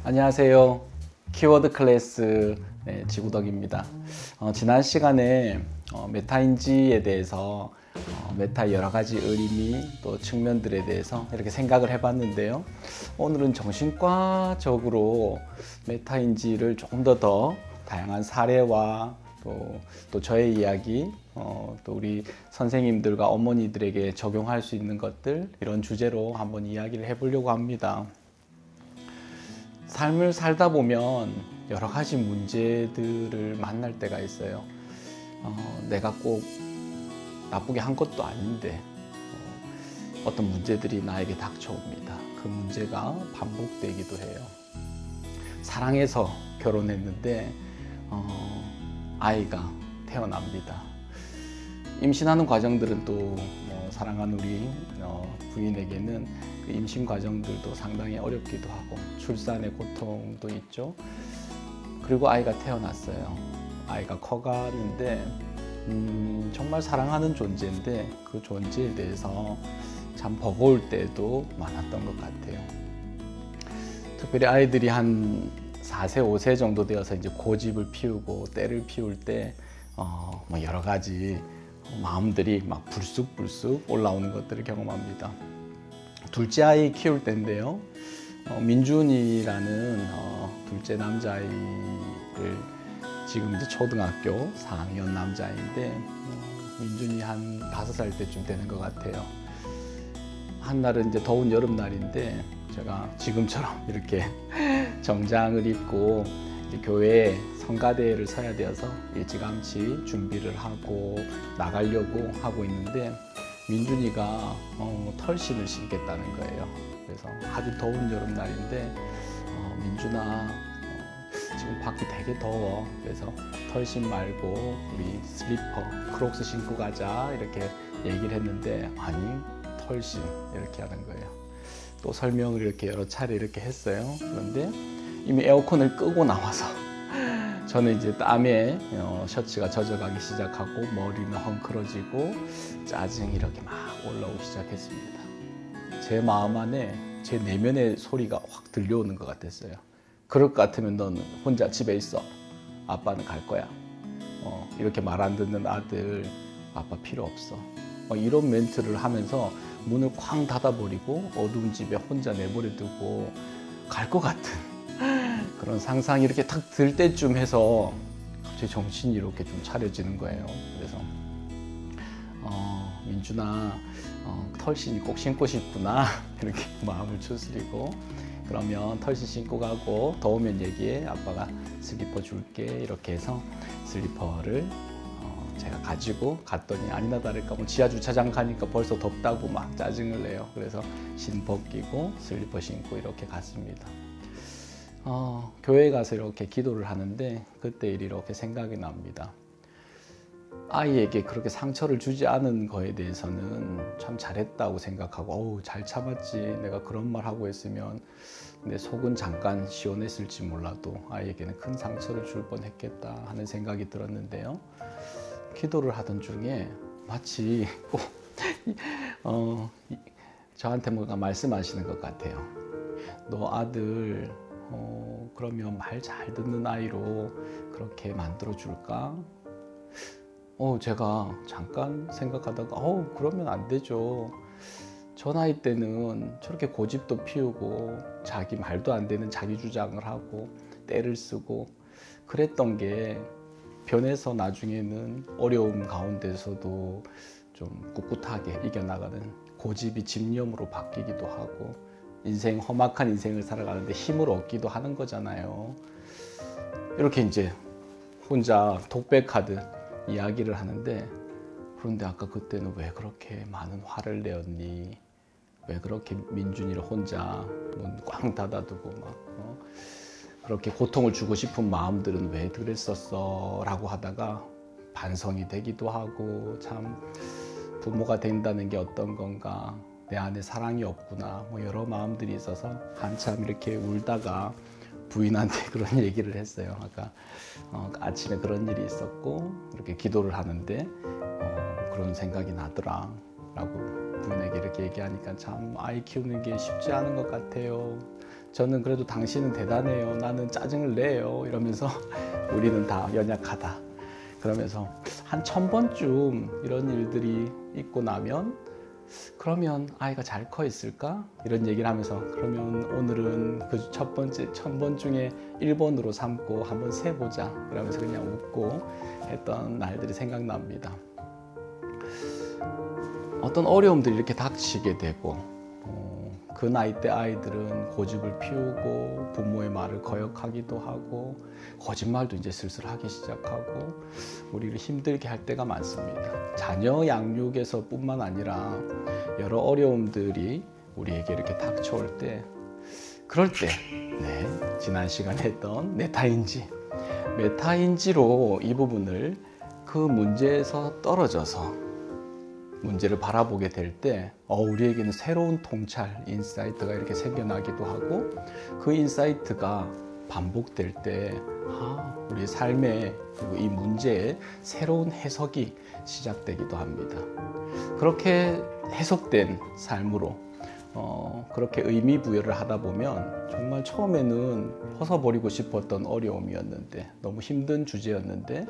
안녕하세요. 키워드 클래스 지구덕입니다. 지난 시간에 메타인지에 대해서 메타의 여러 가지 의미 또 측면들에 대해서 이렇게 생각을 해봤는데요. 오늘은 정신과적으로 메타인지를 조금 더 다양한 사례와 또 저의 이야기, 또 우리 선생님들과 어머니들에게 적용할 수 있는 것들, 이런 주제로 한번 이야기를 해보려고 합니다. 삶을 살다 보면 여러 가지 문제들을 만날 때가 있어요. 내가 꼭 나쁘게 한 것도 아닌데 어떤 문제들이 나에게 닥쳐옵니다. 그 문제가 반복되기도 해요. 사랑해서 결혼했는데 아이가 태어납니다. 임신하는 과정들은 또 사랑하는 우리 부인에게는 그 임신 과정들도 상당히 어렵기도 하고 출산의 고통도 있죠. 그리고 아이가 태어났어요. 아이가 커가는데 정말 사랑하는 존재인데 그 존재에 대해서 참 버거울 때도 많았던 것 같아요. 특별히 아이들이 한 4세, 5세 정도 되어서 이제 고집을 피우고 때를 피울 때 여러 가지 마음들이 막 불쑥불쑥 올라오는 것들을 경험합니다. 둘째 아이 키울 때인데요. 민준이라는 둘째 남자아이를 지금 이제 초등학교 4학년 남자아이인데 민준이 한 5살 때쯤 되는 것 같아요. 한날은 이제 더운 여름날인데 제가 지금처럼 이렇게 정장을 입고 교회에 성가대를 서야 되어서 일찌감치 준비를 하고 나가려고 하고 있는데 민준이가 털신을 신겠다는 거예요. 그래서 아주 더운 여름날인데 민준아 지금 밖이 되게 더워. 그래서 털신 말고 우리 슬리퍼, 크록스 신고 가자 이렇게 얘기를 했는데 아니 털신 이렇게 하는 거예요. 또 설명을 이렇게 여러 차례 이렇게 했어요. 그런데 이미 에어컨을 끄고 나와서 저는 이제 땀에 셔츠가 젖어가기 시작하고 머리는 헝클어지고 짜증이 이렇게 막 올라오기 시작했습니다. 제 마음 안에 제 내면의 소리가 확 들려오는 것 같았어요. 그럴 것 같으면 넌 혼자 집에 있어. 아빠는 갈 거야. 이렇게 말 안 듣는 아들 아빠 필요 없어. 이런 멘트를 하면서 문을 쾅 닫아버리고 어두운 집에 혼자 내버려두고 갈 것 같은 그런 상상이 이렇게 탁 들 때쯤 해서 갑자기 정신이 이렇게 좀 차려지는 거예요. 그래서 민준아 털신이 꼭 신고 싶구나 이렇게 마음을 추스리고 그러면 털신 신고 가고 더우면 얘기해 아빠가 슬리퍼 줄게 이렇게 해서 슬리퍼를 제가 가지고 갔더니 아니나 다를까 지하 주차장 가니까 벌써 덥다고 막 짜증을 내요. 그래서 신 벗기고 슬리퍼 신고 이렇게 갔습니다. 교회에 가서 이렇게 기도를 하는데 그때 일이 이렇게 생각이 납니다. 아이에게 그렇게 상처를 주지 않은 거에 대해서는 참 잘했다고 생각하고 잘 참았지. 내가 그런 말 하고 했으면 내 속은 잠깐 시원했을지 몰라도 아이에게는 큰 상처를 줄 뻔했겠다 하는 생각이 들었는데요. 기도를 하던 중에 마치 꼭 저한테 뭔가 말씀하시는 것 같아요. 너 아들 그러면 말 잘 듣는 아이로 그렇게 만들어 줄까? 제가 잠깐 생각하다가 그러면 안 되죠. 저 나이 때는 저렇게 고집도 피우고 자기 말도 안 되는 자기 주장을 하고 때를 쓰고 그랬던 게 변해서 나중에는 어려움 가운데서도 좀 꿋꿋하게 이겨나가는 고집이 집념으로 바뀌기도 하고 험악한 인생을 살아가는데 힘을 얻기도 하는 거잖아요. 이렇게 이제 혼자 독백하듯 이야기를 하는데 그런데 아까 그때는 왜 그렇게 많은 화를 내었니? 왜 그렇게 민준이를 혼자 문 꽝 닫아두고 막 그렇게 고통을 주고 싶은 마음들은 왜 그랬었어? 라고 하다가 반성이 되기도 하고 참 부모가 된다는 게 어떤 건가? 내 안에 사랑이 없구나. 여러 마음들이 있어서 한참 이렇게 울다가 부인한테 그런 얘기를 했어요. 아까 아침에 그런 일이 있었고 이렇게 기도를 하는데 그런 생각이 나더라 라고 부인에게 이렇게 얘기하니까 참 아이 키우는 게 쉽지 않은 것 같아요. 저는 그래도 당신은 대단해요. 나는 짜증을 내요. 이러면서 우리는 다 연약하다. 그러면서 한 1000번쯤 이런 일들이 있고 나면 그러면 아이가 잘 커 있을까? 이런 얘기를 하면서 그러면 오늘은 그 첫 번째 1000번 중에 1번으로 삼고 한번 세보자. 그러면서 그냥 웃고 했던 날들이 생각납니다. 어떤 어려움들이 이렇게 닥치게 되고 그 나이 때 아이들은 고집을 피우고 부모의 말을 거역하기도 하고 거짓말도 이제 슬슬 하기 시작하고 우리를 힘들게 할 때가 많습니다. 자녀 양육에서 뿐만 아니라 여러 어려움들이 우리에게 이렇게 닥쳐올 때 그럴 때 지난 시간에 했던 메타인지로 이 부분을 그 문제에서 떨어져서 문제를 바라보게 될 때 우리에게는 새로운 통찰, 인사이트가 이렇게 생겨나기도 하고 그 인사이트가 반복될 때 우리의 삶에 그리고 이 문제에 새로운 해석이 시작되기도 합니다. 그렇게 해석된 삶으로 그렇게 의미 부여를 하다 보면 정말 처음에는 벗어버리고 싶었던 어려움이었는데 너무 힘든 주제였는데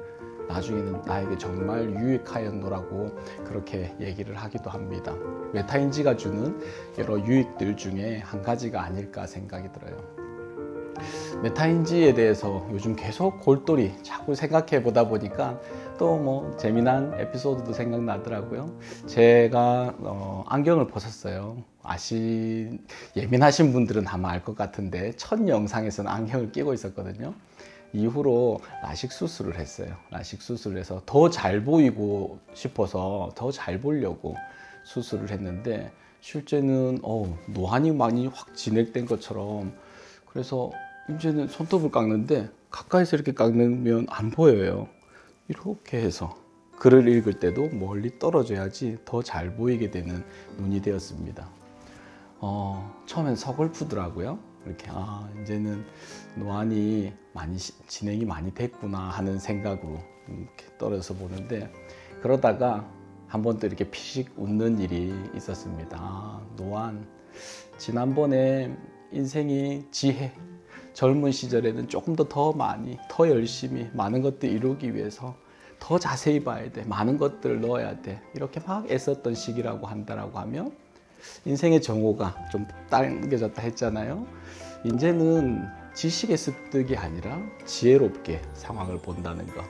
나중에는 나에게 정말 유익하였노라고 그렇게 얘기를 하기도 합니다. 메타인지가 주는 여러 유익들 중에 한 가지가 아닐까 생각이 들어요. 메타인지에 대해서 요즘 계속 골똘히 자꾸 생각해 보다 보니까 또 뭐 재미난 에피소드도 생각나더라고요. 제가 안경을 벗었어요. 예민하신 분들은 아마 알 것 같은데 첫 영상에서는 안경을 끼고 있었거든요. 이후로 라식 수술을 했어요. 라식 수술을 해서 더 잘 보이고 싶어서 더 잘 보려고 수술을 했는데 실제는 노안이 많이 확 진행된 것처럼 그래서 이제는 손톱을 깎는데 가까이서 이렇게 깎으면 안 보여요. 이렇게 해서 글을 읽을 때도 멀리 떨어져야지 더 잘 보이게 되는 눈이 되었습니다. 처음엔 서글프더라고요. 이렇게 이제는 노안이 진행이 많이 됐구나 하는 생각으로 이렇게 떨어져서 보는데 그러다가 한 번 또 이렇게 피식 웃는 일이 있었습니다. 노안 지난번에 인생이 지혜 젊은 시절에는 조금 더 많이 더 열심히 많은 것들 이루기 위해서 더 자세히 봐야 돼 많은 것들을 넣어야 돼 이렇게 막 애썼던 시기라고 한다라고 하면 인생의 정오가 좀 당겨졌다 했잖아요. 이제는 지식의 습득이 아니라 지혜롭게 상황을 본다는 것,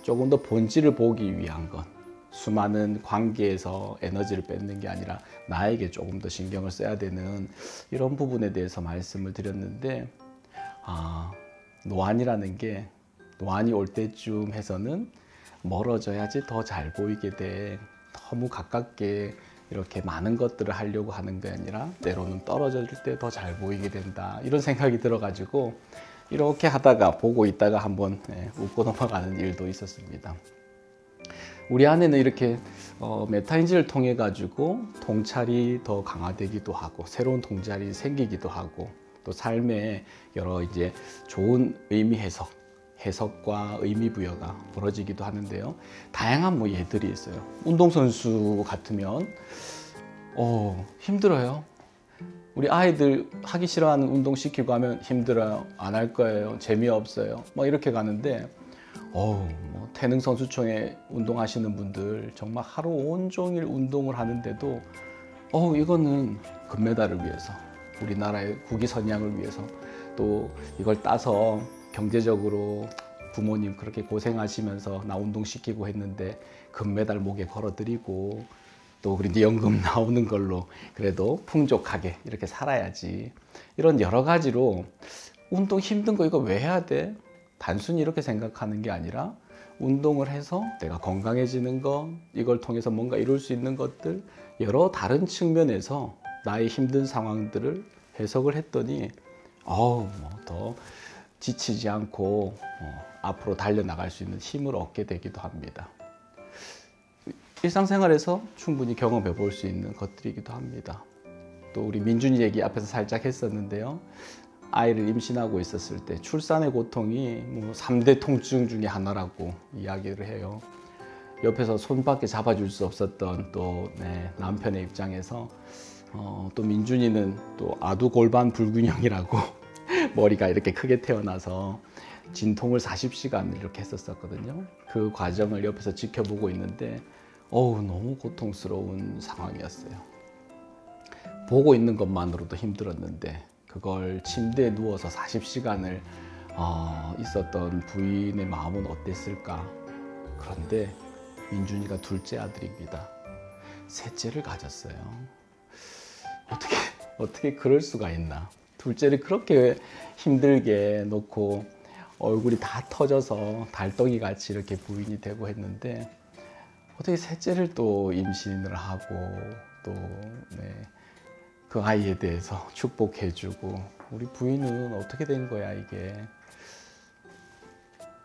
조금 더 본질을 보기 위한 것, 수많은 관계에서 에너지를 뺏는 게 아니라 나에게 조금 더 신경을 써야 되는 이런 부분에 대해서 말씀을 드렸는데 노안이라는 게 노안이 올 때쯤 해서는 멀어져야지 더 잘 보이게 돼. 너무 가깝게 이렇게 많은 것들을 하려고 하는 게 아니라 때로는 떨어질 때 더 잘 보이게 된다. 이런 생각이 들어가지고 이렇게 하다가 보고 있다가 한번 웃고 넘어가는 일도 있었습니다. 우리 안에는 이렇게 메타인지를 통해 가지고 통찰이 더 강화되기도 하고 새로운 통찰이 생기기도 하고 또 삶에 여러 이제 좋은 의미 해석과 의미 부여가 벌어지기도 하는데요. 다양한 예들이 있어요. 운동선수 같으면 힘들어요. 우리 아이들 하기 싫어하는 운동 시키고 하면 힘들어요. 안 할 거예요. 재미없어요. 이렇게 가는데 태능선수촌에 운동하시는 분들 정말 하루 온종일 운동을 하는데도 이거는 금메달을 위해서 우리나라의 국위 선양을 위해서 또 이걸 따서 경제적으로 부모님 그렇게 고생하시면서 나 운동시키고 했는데 금메달 목에 걸어드리고 또 그런데 연금 나오는 걸로 그래도 풍족하게 이렇게 살아야지. 이런 여러 가지로 운동 힘든 거 이거 왜 해야 돼? 단순히 이렇게 생각하는 게 아니라 운동을 해서 내가 건강해지는 것, 이걸 통해서 뭔가 이룰 수 있는 것들 여러 다른 측면에서 나의 힘든 상황들을 해석을 했더니 더 지치지 않고 앞으로 달려나갈 수 있는 힘을 얻게 되기도 합니다. 일상생활에서 충분히 경험해 볼 수 있는 것들이기도 합니다. 또 우리 민준이 얘기 앞에서 살짝 했었는데요. 아이를 임신하고 있었을 때 출산의 고통이 3대 통증 중에 하나라고 이야기를 해요. 옆에서 손밖에 잡아줄 수 없었던 또 남편의 입장에서 또 민준이는 또 아두 골반 불균형이라고 머리가 이렇게 크게 태어나서 진통을 40시간을 이렇게 했었거든요. 그 과정을 옆에서 지켜보고 있는데 너무 고통스러운 상황이었어요. 보고 있는 것만으로도 힘들었는데 그걸 침대에 누워서 40시간을 있었던 부인의 마음은 어땠을까. 그런데 민준이가 둘째 아들입니다. 셋째를 가졌어요. 어떻게 그럴 수가 있나. 둘째를 그렇게 힘들게 놓고 얼굴이 다 터져서 달덩이 같이 이렇게 부인이 되고 했는데 어떻게 셋째를 또 임신을 하고 또 그 아이에 대해서 축복해주고 우리 부인은 어떻게 된 거야 이게.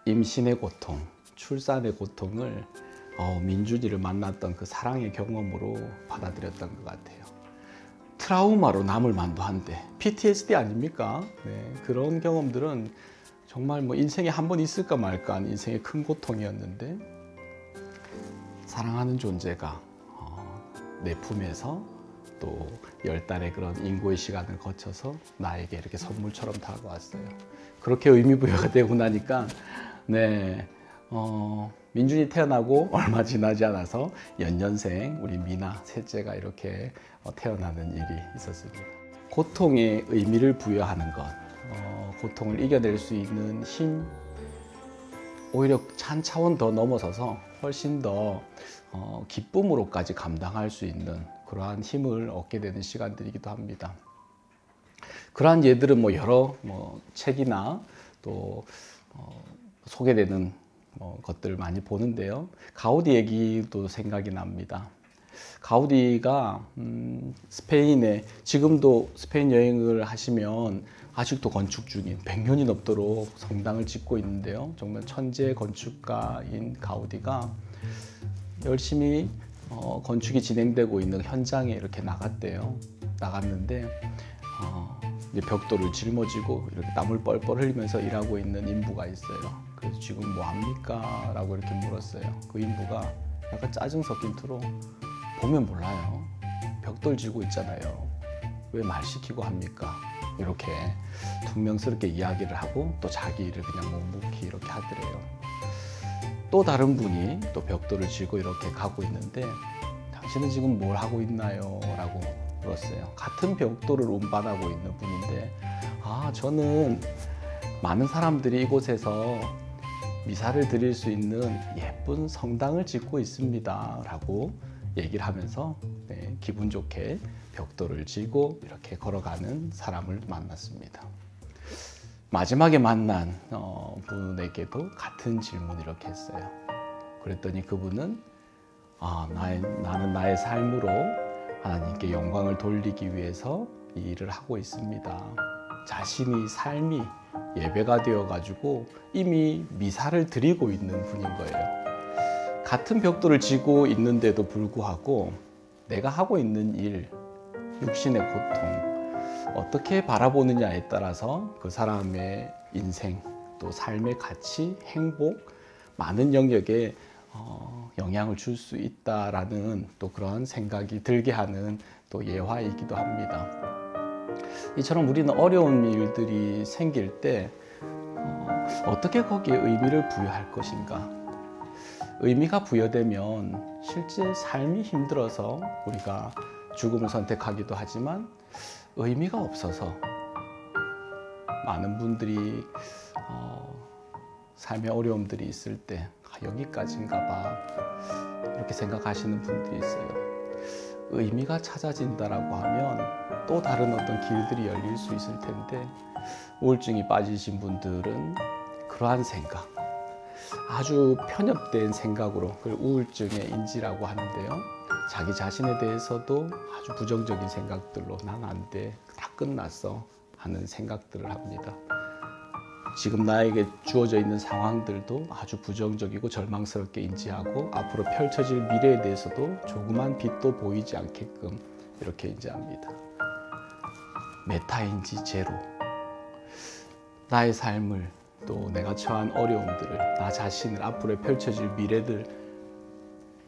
임신의 고통, 출산의 고통을 민준이를 만났던 그 사랑의 경험으로 받아들였던 것 같아요. 트라우마로 남을 만도 한데 PTSD 아닙니까? 그런 경험들은 정말 인생에 한 번 있을까 말까 한 인생의 큰 고통이었는데 사랑하는 존재가 내 품에서 또 10달의 그런 인고의 시간을 거쳐서 나에게 이렇게 선물처럼 다가왔어요. 그렇게 의미부여가 되고 나니까 민준이 태어나고 얼마 지나지 않아서 연년생 우리 미나 셋째가 이렇게 태어나는 일이 있었습니다. 고통에 의미를 부여하는 것, 고통을 이겨낼 수 있는 힘, 오히려 한 차원 더 넘어서서 훨씬 더 기쁨으로까지 감당할 수 있는 그러한 힘을 얻게 되는 시간들이기도 합니다. 그러한 예들은 여러 책이나 또 소개되는 것들 많이 보는데요. 가우디 얘기도 생각이 납니다. 가우디가 스페인에 지금도 스페인 여행을 하시면 아직도 건축 중인 100년이 넘도록 성당을 짓고 있는데요. 정말 천재 건축가인 가우디가 열심히 건축이 진행되고 있는 현장에 이렇게 나갔대요. 나갔는데 이제 벽돌을 짊어지고 이렇게 땀을 뻘뻘 흘리면서 일하고 있는 인부가 있어요. 그래서 지금 뭐 합니까? 라고 이렇게 물었어요. 그 인부가 약간 짜증 섞인 투로 보면 몰라요. 벽돌 지고 있잖아요. 왜 말 시키고 합니까? 이렇게 퉁명스럽게 이야기를 하고 또 자기 일을 그냥 묵묵히 이렇게 하더래요. 또 다른 분이 또 벽돌을 지고 이렇게 가고 있는데 당신은 지금 뭘 하고 있나요? 라고 물었어요. 같은 벽돌을 운반하고 있는 분인데 저는 많은 사람들이 이곳에서 미사를 드릴 수 있는 예쁜 성당을 짓고 있습니다 라고 얘기를 하면서 기분 좋게 벽돌을 지고 이렇게 걸어가는 사람을 만났습니다. 마지막에 만난 분에게도 같은 질문을 이렇게 했어요. 그랬더니 그분은 나는 나의 삶으로 하나님께 영광을 돌리기 위해서 이 일을 하고 있습니다. 자신의 삶이 예배가 되어가지고 이미 미사를 드리고 있는 분인 거예요. 같은 벽돌을 지고 있는데도 불구하고 내가 하고 있는 일, 육신의 고통, 어떻게 바라보느냐에 따라서 그 사람의 인생, 또 삶의 가치, 행복, 많은 영역에 영향을 줄 수 있다라는 또 그런 생각이 들게 하는 또 예화이기도 합니다. 이처럼 우리는 어려운 일들이 생길 때 어떻게 거기에 의미를 부여할 것인가? 의미가 부여되면 실제 삶이 힘들어서 우리가 죽음을 선택하기도 하지만 의미가 없어서 많은 분들이 삶의 어려움들이 있을 때 여기까지인가 봐 이렇게 생각하시는 분들이 있어요. 의미가 찾아진다라고 하면 또 다른 어떤 길들이 열릴 수 있을 텐데 우울증이 빠지신 분들은 그러한 생각, 아주 편협된 생각으로 그걸 우울증의 인지라고 하는데요. 자기 자신에 대해서도 아주 부정적인 생각들로 난 안 돼, 다 끝났어 하는 생각들을 합니다. 지금 나에게 주어져 있는 상황들도 아주 부정적이고 절망스럽게 인지하고 앞으로 펼쳐질 미래에 대해서도 조그만 빛도 보이지 않게끔 이렇게 인지합니다. 메타인지 제로. 나의 삶을 또 내가 처한 어려움들을 나 자신을 앞으로 펼쳐질 미래들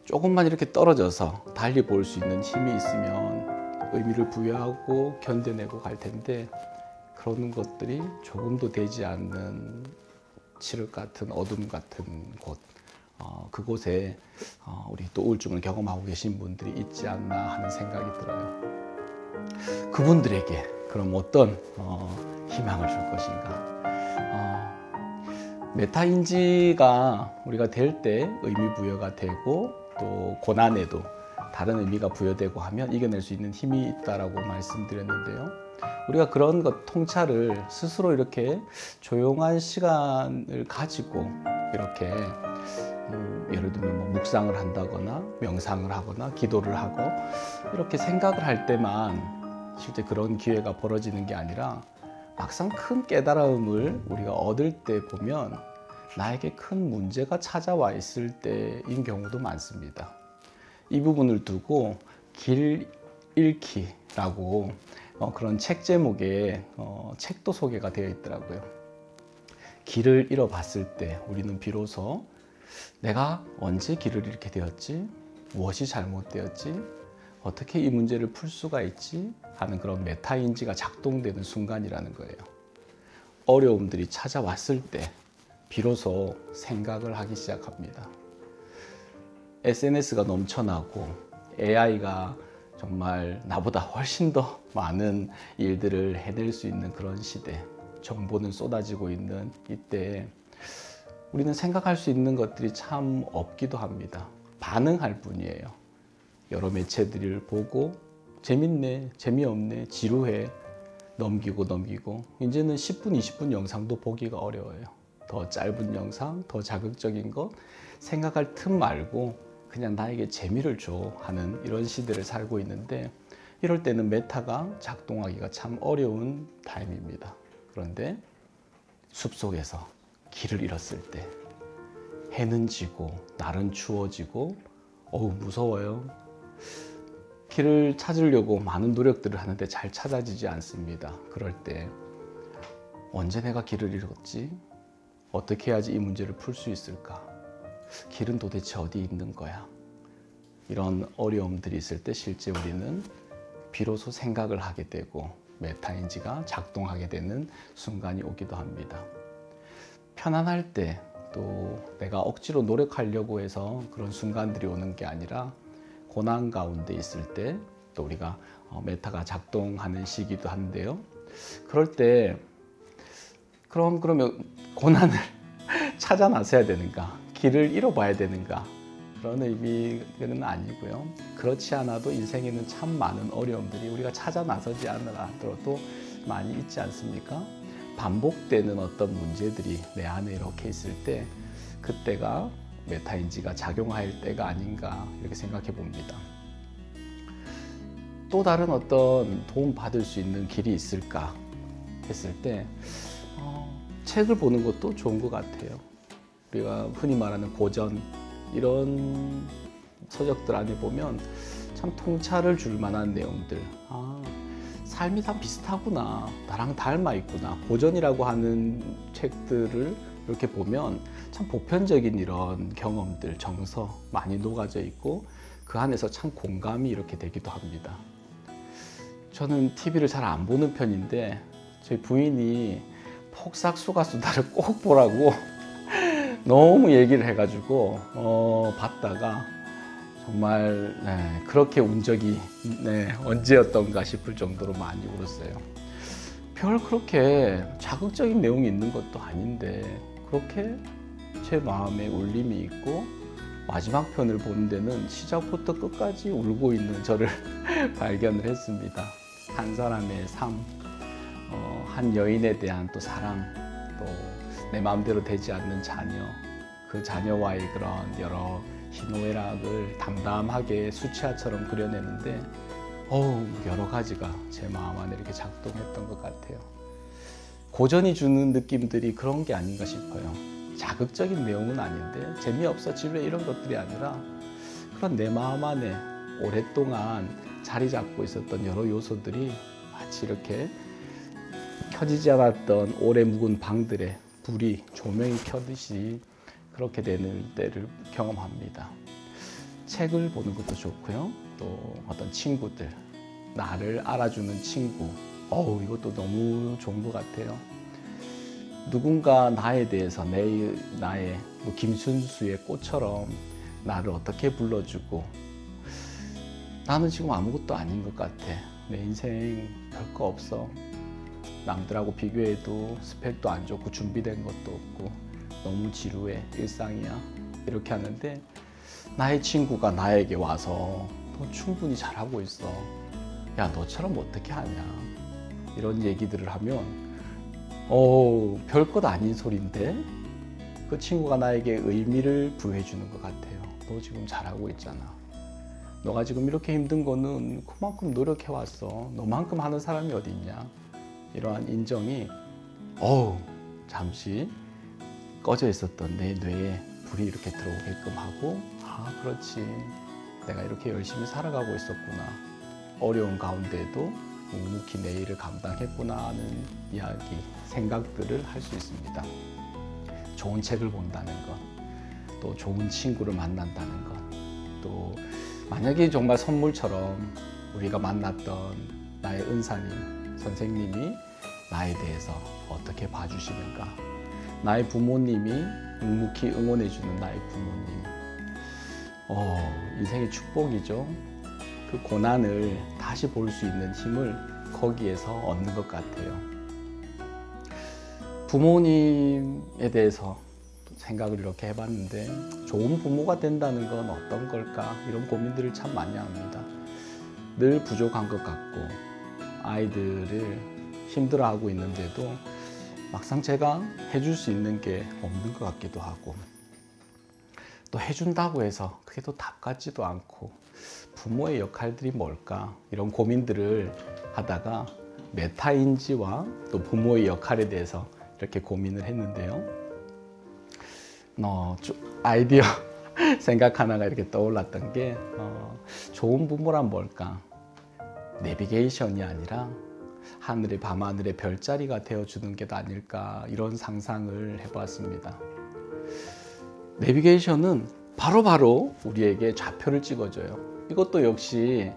조금만 이렇게 떨어져서 달리 볼 수 있는 힘이 있으면 의미를 부여하고 견뎌내고 갈 텐데 그런 것들이 조금도 되지 않는 칠흑 같은 어둠 같은 곳, 그곳에 우리 또 우울증을 경험하고 계신 분들이 있지 않나 하는 생각이 들어요. 그분들에게 그럼 어떤 희망을 줄 것인가? 메타인지가 우리가 될 때 의미 부여가 되고 또 고난에도 다른 의미가 부여되고 하면 이겨낼 수 있는 힘이 있다라고 말씀드렸는데요. 우리가 그런 것 통찰을 스스로 이렇게 조용한 시간을 가지고 이렇게 예를 들면 뭐 묵상을 한다거나 명상을 하거나 기도를 하고 이렇게 생각을 할 때만 실제 그런 기회가 벌어지는 게 아니라 막상 큰 깨달음을 우리가 얻을 때 보면 나에게 큰 문제가 찾아와 있을 때인 경우도 많습니다. 이 부분을 두고 길 잃기라고 그런 책 제목에 책도 소개가 되어 있더라고요. 길을 잃어봤을 때 우리는 비로소 내가 언제 길을 잃게 되었지? 무엇이 잘못되었지? 어떻게 이 문제를 풀 수가 있지? 하는 그런 메타인지가 작동되는 순간이라는 거예요. 어려움들이 찾아왔을 때 비로소 생각을 하기 시작합니다. SNS가 넘쳐나고 AI가 정말 나보다 훨씬 더 많은 일들을 해낼 수 있는 그런 시대, 정보는 쏟아지고 있는 이때에 우리는 생각할 수 있는 것들이 참 없기도 합니다. 반응할 뿐이에요. 여러 매체들을 보고 재밌네, 재미없네, 지루해 넘기고 이제는 10분, 20분 영상도 보기가 어려워요. 더 짧은 영상, 더 자극적인 것 생각할 틈 말고 그냥 나에게 재미를 줘 하는 이런 시대를 살고 있는데 이럴 때는 메타가 작동하기가 참 어려운 타임입니다. 그런데 숲속에서 길을 잃었을 때 해는 지고 날은 추워지고 무서워요. 길을 찾으려고 많은 노력들을 하는데 잘 찾아지지 않습니다. 그럴 때 언제 내가 길을 잃었지? 어떻게 해야지 이 문제를 풀 수 있을까? 길은 도대체 어디 있는 거야? 이런 어려움들이 있을 때 실제 우리는 비로소 생각을 하게 되고 메타인지가 작동하게 되는 순간이 오기도 합니다. 편안할 때 또 내가 억지로 노력하려고 해서 그런 순간들이 오는 게 아니라 고난 가운데 있을 때 또 우리가 메타가 작동하는 시기도 한데요. 그럴 때 그러면 고난을 찾아 나서야 되는가? 길을 잃어봐야 되는가? 그런 의미는 아니고요. 그렇지 않아도 인생에는 참 많은 어려움들이 우리가 찾아 나서지 않더라도 많이 있지 않습니까? 반복되는 어떤 문제들이 내 안에 이렇게 있을 때 그때가 메타인지가 작용할 때가 아닌가 이렇게 생각해 봅니다. 또 다른 어떤 도움 받을 수 있는 길이 있을까 했을 때 책을 보는 것도 좋은 것 같아요. 우리가 흔히 말하는 고전 이런 서적들 안에 보면 참 통찰을 줄 만한 내용들, 삶이 다 비슷하구나, 나랑 닮아 있구나, 고전이라고 하는 책들을 이렇게 보면 참 보편적인 이런 경험들, 정서 많이 녹아져 있고 그 안에서 참 공감이 이렇게 되기도 합니다. 저는 TV를 잘 안 보는 편인데 저희 부인이 폭삭 수가수다를 꼭 보라고 너무 얘기를 해가지고 봤다가 정말 그렇게 운 적이 언제였던가 싶을 정도로 많이 울었어요. 별 그렇게 자극적인 내용이 있는 것도 아닌데 그렇게 제 마음에 울림이 있고 마지막 편을 보는 데는 시작부터 끝까지 울고 있는 저를 발견을 했습니다. 한 사람의 삶, 한 여인에 대한 또 사랑, 또 내 마음대로 되지 않는 자녀, 그 자녀와의 그런 여러 희노애락을 담담하게 수치화처럼 그려내는데 여러 가지가 제 마음 안에 이렇게 작동했던 것 같아요. 고전이 주는 느낌들이 그런 게 아닌가 싶어요. 자극적인 내용은 아닌데 재미없어 지루해 이런 것들이 아니라 그런 내 마음 안에 오랫동안 자리 잡고 있었던 여러 요소들이 마치 이렇게 켜지지 않았던 오래 묵은 방들에 불이 조명이 켜듯이 그렇게 되는 때를 경험합니다. 책을 보는 것도 좋고요. 또 어떤 친구들, 나를 알아주는 친구, 이것도 너무 좋은 것 같아요. 누군가 나에 대해서 나의 뭐 김순수의 꽃처럼 나를 어떻게 불러주고, 나는 지금 아무것도 아닌 것 같아. 내 인생 별거 없어. 남들하고 비교해도 스펙도 안 좋고 준비된 것도 없고 너무 지루해. 일상이야. 이렇게 하는데 나의 친구가 나에게 와서 너 충분히 잘하고 있어. 야, 너처럼 어떻게 하냐. 이런 얘기들을 하면 별것 아닌 소리인데 그 친구가 나에게 의미를 부여해 주는 것 같아요. 너 지금 잘하고 있잖아. 너가 지금 이렇게 힘든 거는 그만큼 노력해 왔어. 너만큼 하는 사람이 어디 있냐. 이러한 인정이 잠시 꺼져 있었던 내 뇌에 불이 이렇게 들어오게끔 하고, 그렇지. 내가 이렇게 열심히 살아가고 있었구나. 어려운 가운데도 묵묵히 내 일을 감당했구나 하는 이야기, 생각들을 할 수 있습니다. 좋은 책을 본다는 것, 또 좋은 친구를 만난다는 것, 또 만약에 정말 선물처럼 우리가 만났던 나의 은사님, 선생님이 나에 대해서 어떻게 봐주시는가, 나의 부모님이 묵묵히 응원해주는 나의 부모님, 인생의 축복이죠. 그 고난을 다시 볼 수 있는 힘을 거기에서 얻는 것 같아요. 부모님에 대해서 생각을 이렇게 해봤는데, 좋은 부모가 된다는 건 어떤 걸까? 이런 고민들을 참 많이 합니다. 늘 부족한 것 같고, 아이들을 힘들어하고 있는데도 막상 제가 해줄 수 있는 게 없는 것 같기도 하고, 또 해준다고 해서 그게 또 답 같지도 않고, 부모의 역할들이 뭘까? 이런 고민들을 하다가 메타인지와 또 부모의 역할에 대해서 이렇게 고민을 했는데요. 아이디어 생각 하나가 이렇게 떠올랐던 게, 좋은 부모란 뭘까? 내비게이션이 아니라 하늘의 밤하늘의 별자리가 되어주는 게 아닐까, 이런 상상을 해보았습니다. 내비게이션은 바로바로 우리에게 좌표를 찍어줘요. 이것도 역시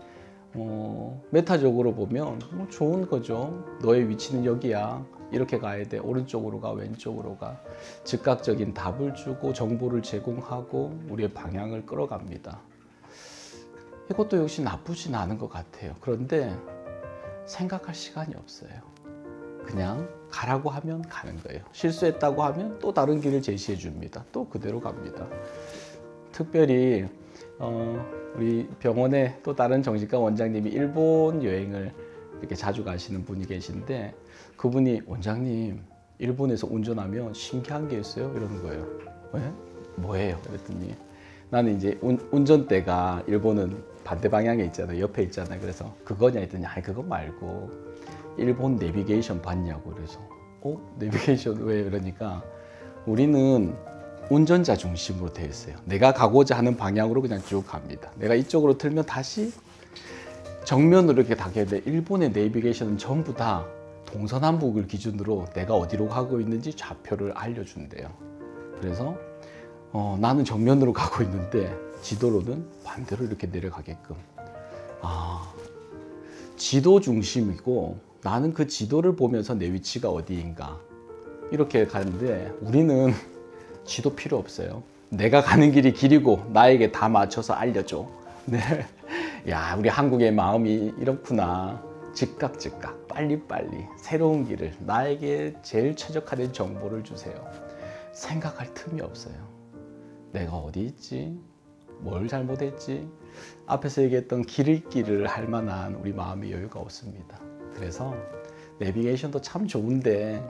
메타적으로 보면 좋은 거죠. 너의 위치는 여기야. 이렇게 가야 돼. 오른쪽으로 가, 왼쪽으로 가. 즉각적인 답을 주고 정보를 제공하고 우리의 방향을 끌어갑니다. 이것도 역시 나쁘진 않은 것 같아요. 그런데 생각할 시간이 없어요. 그냥 가라고 하면 가는 거예요. 실수했다고 하면 또 다른 길을 제시해 줍니다. 또 그대로 갑니다. 특별히 우리 병원에 또 다른 정신과 원장님이 일본 여행을 이렇게 자주 가시는 분이 계신데, 그분이 원장님 일본에서 운전하면 신기한 게 있어요 이러는 거예요. 왜? 뭐예요? 그랬더니 나는 이제 운전대가 일본은 반대 방향에 있잖아요. 옆에 있잖아요. 그래서 그거냐 했더니 아니 그거 말고 일본 내비게이션 봤냐고. 그래서 내비게이션 왜? 이러니까 우리는 운전자 중심으로 되어 있어요. 내가 가고자 하는 방향으로 그냥 쭉 갑니다. 내가 이쪽으로 틀면 다시 정면으로 이렇게 가게 돼. 일본의 내비게이션은 전부 다 동서남북을 기준으로 내가 어디로 가고 있는지 좌표를 알려준대요. 그래서 나는 정면으로 가고 있는데 지도로는 반대로 이렇게 내려가게끔. 지도 중심이고 나는 그 지도를 보면서 내 위치가 어디인가 이렇게 가는데, 우리는 지도 필요 없어요. 내가 가는 길이 길이고 나에게 다 맞춰서 알려줘. 네. 야, 우리 한국의 마음이 이렇구나. 즉각 빨리빨리 새로운 길을, 나에게 제일 최적화된 정보를 주세요. 생각할 틈이 없어요. 내가 어디 있지? 뭘 잘못했지? 앞에서 얘기했던 길 잃기를 할 만한 우리 마음의 여유가 없습니다. 그래서 내비게이션도 참 좋은데,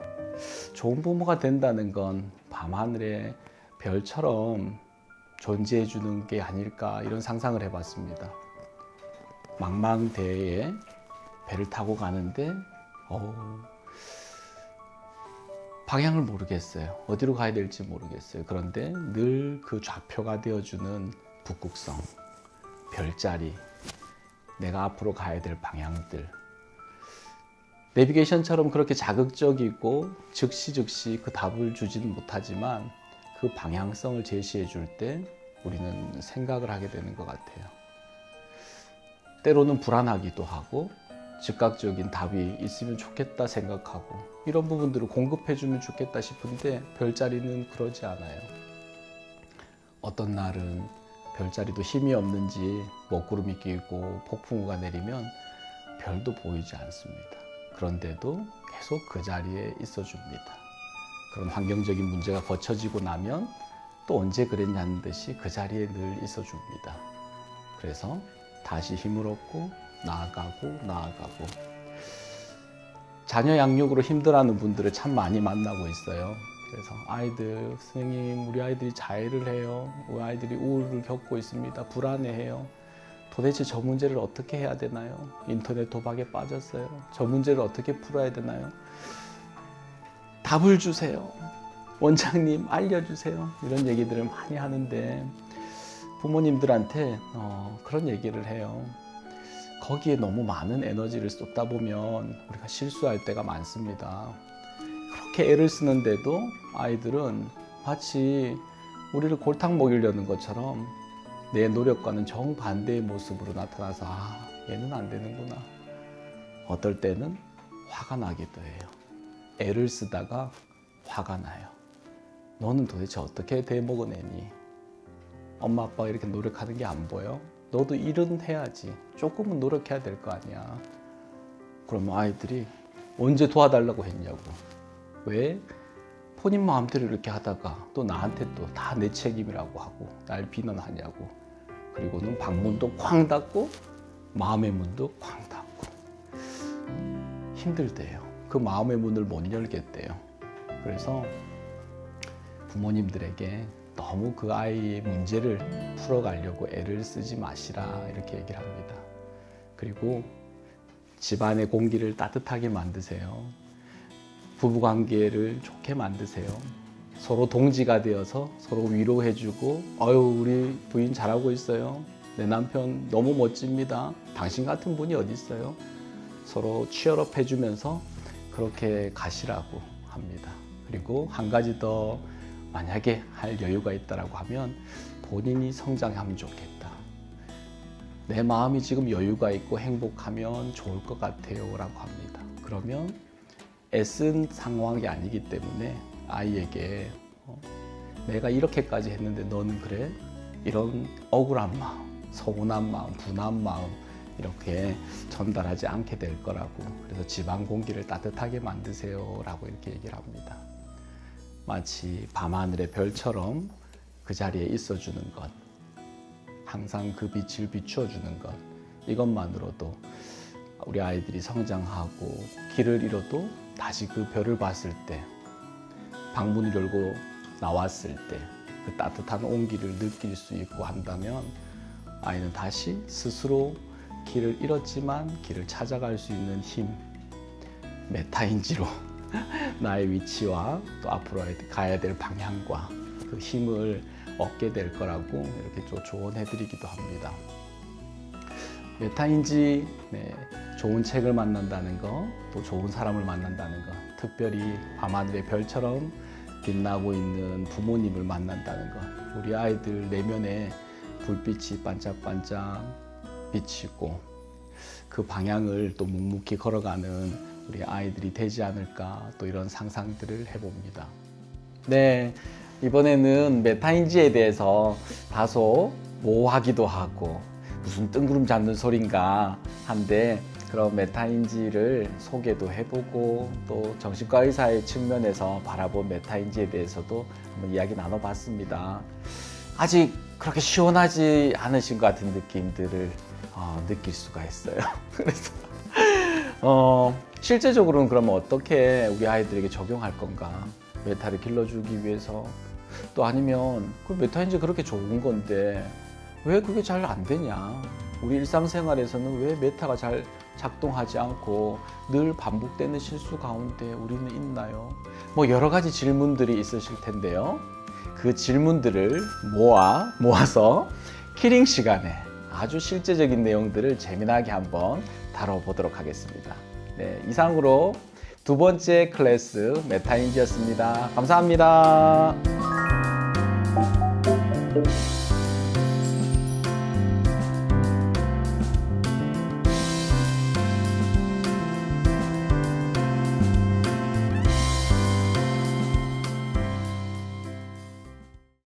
좋은 부모가 된다는 건 밤하늘의 별처럼 존재해 주는 게 아닐까, 이런 상상을 해봤습니다. 망망대해에 배를 타고 가는데 방향을 모르겠어요. 어디로 가야 될지 모르겠어요. 그런데 늘 그 좌표가 되어주는 북극성, 별자리, 내가 앞으로 가야 될 방향들, 내비게이션처럼 그렇게 자극적이고 즉시 그 답을 주지는 못하지만 그 방향성을 제시해 줄 때 우리는 생각을 하게 되는 것 같아요. 때로는 불안하기도 하고 즉각적인 답이 있으면 좋겠다 생각하고 이런 부분들을 공급해 주면 좋겠다 싶은데 별자리는 그러지 않아요. 어떤 날은 별자리도 힘이 없는지 먹구름이 끼고 폭풍우가 내리면 별도 보이지 않습니다. 그런데도 계속 그 자리에 있어 줍니다. 그런 환경적인 문제가 거쳐지고 나면 또 언제 그랬냐는 듯이 그 자리에 늘 있어 줍니다. 그래서 다시 힘을 얻고 나아가고 자녀 양육으로 힘들어하는 분들을 참 많이 만나고 있어요. 그래서 아이들, 선생님 우리 아이들이 자해를 해요. 우리 아이들이 우울을 겪고 있습니다. 불안해해요. 도대체 저 문제를 어떻게 해야 되나요? 인터넷 도박에 빠졌어요. 저 문제를 어떻게 풀어야 되나요? 답을 주세요. 원장님 알려주세요. 이런 얘기들을 많이 하는데 부모님들한테 그런 얘기를 해요. 거기에 너무 많은 에너지를 쏟다 보면 우리가 실수할 때가 많습니다. 그렇게 애를 쓰는데도 아이들은 마치 우리를 골탕 먹이려는 것처럼 내 노력과는 정반대의 모습으로 나타나서 아, 얘는 안 되는구나. 어떨 때는 화가 나기도 해요. 애를 쓰다가 화가 나요. 너는 도대체 어떻게 대먹어내니? 엄마 아빠가 이렇게 노력하는 게 안 보여? 너도 일은 해야지. 조금은 노력해야 될 거 아니야. 그러면 아이들이 언제 도와달라고 했냐고. 왜? 본인 마음대로 이렇게 하다가 또 나한테 또 다 내 책임이라고 하고 날 비난하냐고. 그리고는 방문도 쾅 닫고 마음의 문도 쾅 닫고 힘들대요. 그 마음의 문을 못 열겠대요. 그래서 부모님들에게 너무 그 아이의 문제를 풀어가려고 애를 쓰지 마시라 이렇게 얘기를 합니다. 그리고 집안의 공기를 따뜻하게 만드세요. 부부관계를 좋게 만드세요. 서로 동지가 되어서 서로 위로해주고 어휴 우리 부인 잘하고 있어요. 내 남편 너무 멋집니다. 당신 같은 분이 어디 있어요? 서로 치열업 해주면서 그렇게 가시라고 합니다. 그리고 한 가지 더 만약에 할 여유가 있다라고 하면 본인이 성장하면 좋겠다. 내 마음이 지금 여유가 있고 행복하면 좋을 것 같아요 라고 합니다. 그러면 애쓴 상황이 아니기 때문에 아이에게 내가 이렇게까지 했는데 너는 그래? 이런 억울한 마음, 서운한 마음, 분한 마음 이렇게 전달하지 않게 될 거라고. 그래서 집안 공기를 따뜻하게 만드세요 라고 이렇게 얘기를 합니다. 마치 밤하늘의 별처럼 그 자리에 있어주는 것, 항상 그 빛을 비추어주는 것, 이것만으로도 우리 아이들이 성장하고 길을 잃어도 다시 그 별을 봤을 때, 방문을 열고 나왔을 때 그 따뜻한 온기를 느낄 수 있고 한다면 아이는 다시 스스로 길을 잃었지만 길을 찾아갈 수 있는 힘, 메타인지로 나의 위치와 또 앞으로 가야 될 방향과 그 힘을 얻게 될 거라고 이렇게 또 조언해드리기도 합니다. 메타인지, 좋은 책을 만난다는 거, 또 좋은 사람을 만난다는 거, 특별히 밤하늘의 별처럼 빛나고 있는 부모님을 만난다는 것, 우리 아이들 내면에 불빛이 반짝반짝 비치고 그 방향을 또 묵묵히 걸어가는 우리 아이들이 되지 않을까, 또 이런 상상들을 해봅니다. 네, 이번에는 메타인지에 대해서 다소 모호하기도 하고 무슨 뜬구름 잡는 소린가 한데 그런 메타인지를 소개도 해보고 또 정신과 의사의 측면에서 바라본 메타인지에 대해서도 한번 이야기 나눠봤습니다. 아직 그렇게 시원하지 않으신 것 같은 느낌들을 느낄 수가 있어요. 그래서 실제적으로는 그러면 어떻게 우리 아이들에게 적용할 건가? 메타를 길러주기 위해서, 또 아니면 그 메타인지 그렇게 좋은 건데 왜 그게 잘 안 되냐? 우리 일상생활에서는 왜 메타가 잘 작동하지 않고 늘 반복되는 실수 가운데 우리는 있나요? 뭐 여러 가지 질문들이 있으실 텐데요. 그 질문들을 모아서 키링 시간에 아주 실제적인 내용들을 재미나게 한번 다뤄보도록 하겠습니다. 네, 이상으로 두 번째 클래스 메타인지였습니다. 감사합니다.